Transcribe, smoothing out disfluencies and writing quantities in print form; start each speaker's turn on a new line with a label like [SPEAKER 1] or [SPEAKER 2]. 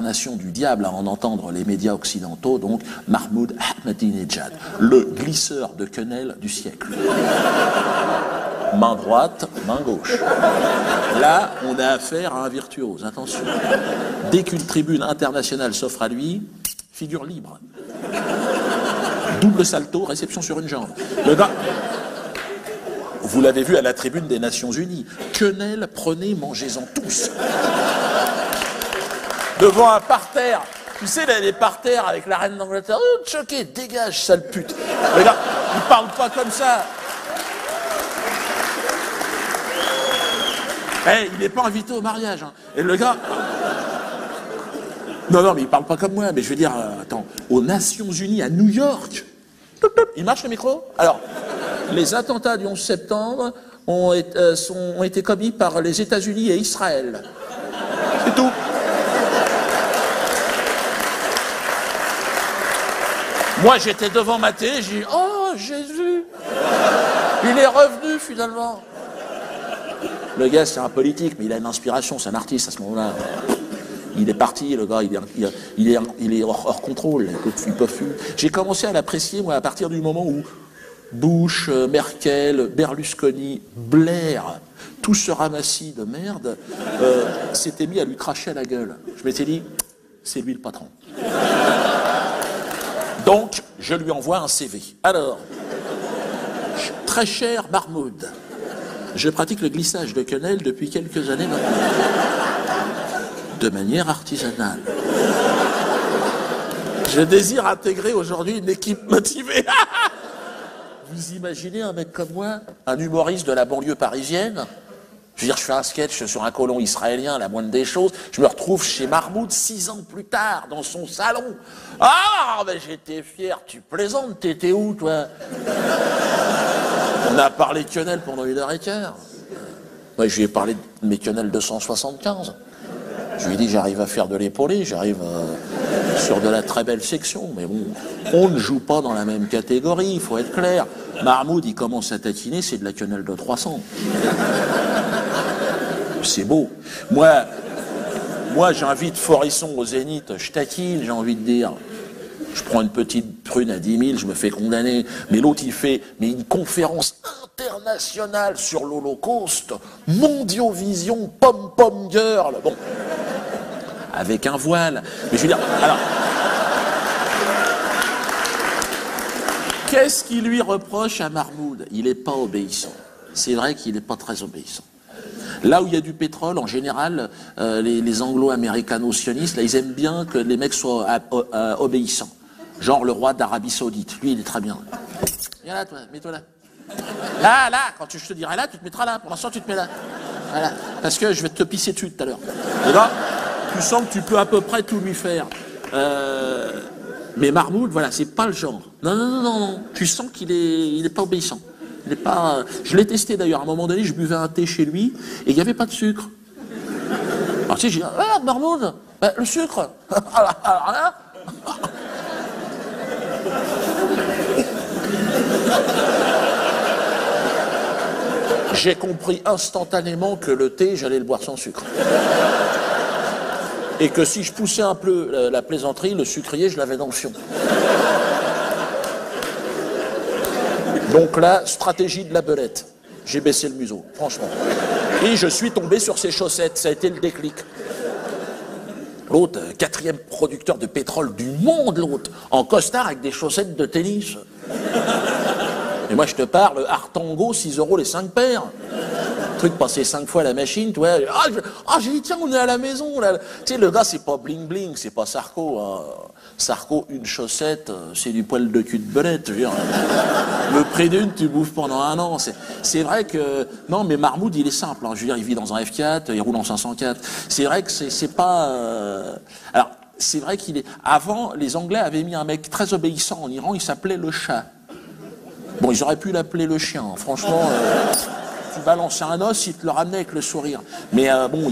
[SPEAKER 1] l'incarnation du diable à en entendre les médias occidentaux, donc Mahmoud Ahmadinejad, le glisseur de quenelle du siècle. Main droite, main gauche. Là, on a affaire à un virtuose, attention. Dès qu'une tribune internationale s'offre à lui, figure libre. Double salto, réception sur une jambe. Le gars... Vous l'avez vu à la tribune des Nations Unies. Quenelle, prenez, mangez-en tous. Devant un parterre. Tu sais, les parterres avec la reine d'Angleterre. Oh, choqué, dégage, sale pute. Le gars, il parle pas comme ça. Eh, il n'est pas invité au mariage. Hein. Et le gars... Non, mais il parle pas comme moi. Mais je veux dire, attends, aux Nations Unies, à New York. Il marche le micro? Alors... Les attentats du 11 septembre ont été commis par les États-Unis et Israël. C'est tout. Moi, j'étais devant ma télé, j'ai dit « Oh, Jésus ! Il est revenu, finalement !» Le gars, c'est un politique, mais il a une inspiration, c'est un artiste à ce moment-là. Il est parti, le gars, il est hors contrôle. Il peut plus. J'ai commencé à l'apprécier, moi, à partir du moment où Bush, Merkel, Berlusconi, Blair, tout ce ramassis de merde, s'était mis à lui cracher à la gueule. Je m'étais dit, c'est lui le patron. Donc, je lui envoie un CV. Alors, très cher Mahmoud, je pratique le glissage de quenelle depuis quelques années maintenant, de manière artisanale. Je désire intégrer aujourd'hui une équipe motivée. Vous imaginez un mec comme moi, un humoriste de la banlieue parisienne? Je veux dire, je fais un sketch sur un colon israélien, la moindre des choses. Je me retrouve chez Mahmoud 6 ans plus tard, dans son salon. Ah, ben j'étais fier. Tu plaisantes, t'étais où, toi? On a parlé de quenelle pendant 1h15. Moi, je lui ai parlé de mes quenelles 275. Je lui ai dit, j'arrive à faire de l'épaulé, j'arrive sur de la très belle section. Mais bon, on ne joue pas dans la même catégorie, il faut être clair. Mahmoud, il commence à taquiner, c'est de la quenelle de 300. C'est beau. Moi j'invite Forisson au Zénith, je taquine, j'ai envie de dire. Je prends une petite prune à 10 000, je me fais condamner. Mais l'autre, il fait une conférence internationale sur l'Holocauste, Mondiovision, pom-pom girl. Bon, avec un voile. Mais je veux dire, alors, qu'est-ce qu'il lui reproche à Mahmoud? Il n'est pas obéissant. C'est vrai qu'il n'est pas très obéissant. Là où il y a du pétrole, en général, les anglo-américano-sionistes, là, ils aiment bien que les mecs soient obéissants. Genre le roi d'Arabie Saoudite. Lui, il est très bien. Viens là, toi, mets-toi là. Là, quand je te dirai là, tu te mettras là. Pour l'instant, tu te mets là. Voilà. Parce que je vais te pisser dessus tout à l'heure. Et là, tu sens que tu peux à peu près tout lui faire. Mais Mahmoud, voilà, c'est pas le genre. Non. Tu sens qu'il est pas obéissant. Il est pas... Je l'ai testé d'ailleurs. À un moment donné, je buvais un thé chez lui et il n'y avait pas de sucre. Alors tu sais, j'ai dit, regarde Mahmoud, le sucre. Alors là... J'ai compris instantanément que le thé, j'allais le boire sans sucre. Et que si je poussais un peu la plaisanterie, le sucrier, je l'avais dans le fion. Donc là, stratégie de la belette. J'ai baissé le museau, franchement. Et je suis tombé sur ses chaussettes, ça a été le déclic. L'autre, 4e producteur de pétrole du monde, l'autre, en costard avec des chaussettes de tennis. Et moi, je te parle, Artango, 6 € les 5 paires. Truc passé 5 fois à la machine, tu vois. J'ai dit, tiens, on est à la maison, là. Tu sais, le gars, c'est pas bling-bling, c'est pas Sarko. Hein. Sarko, une chaussette, c'est du poil de cul de belette, je veux dire. Le prix d'une, tu bouffes pendant 1 an. C'est vrai que... Non, mais Mahmoud, il est simple. Hein. Je veux dire, il vit dans un F4, il roule en 504. C'est vrai que c'est pas... Alors, c'est vrai qu'il est... Avant, les Anglais avaient mis un mec très obéissant en Iran, il s'appelait le chat. Bon, ils auraient pu l'appeler le chien. Franchement, tu balançais un os, il te le ramenait avec le sourire. Mais bon...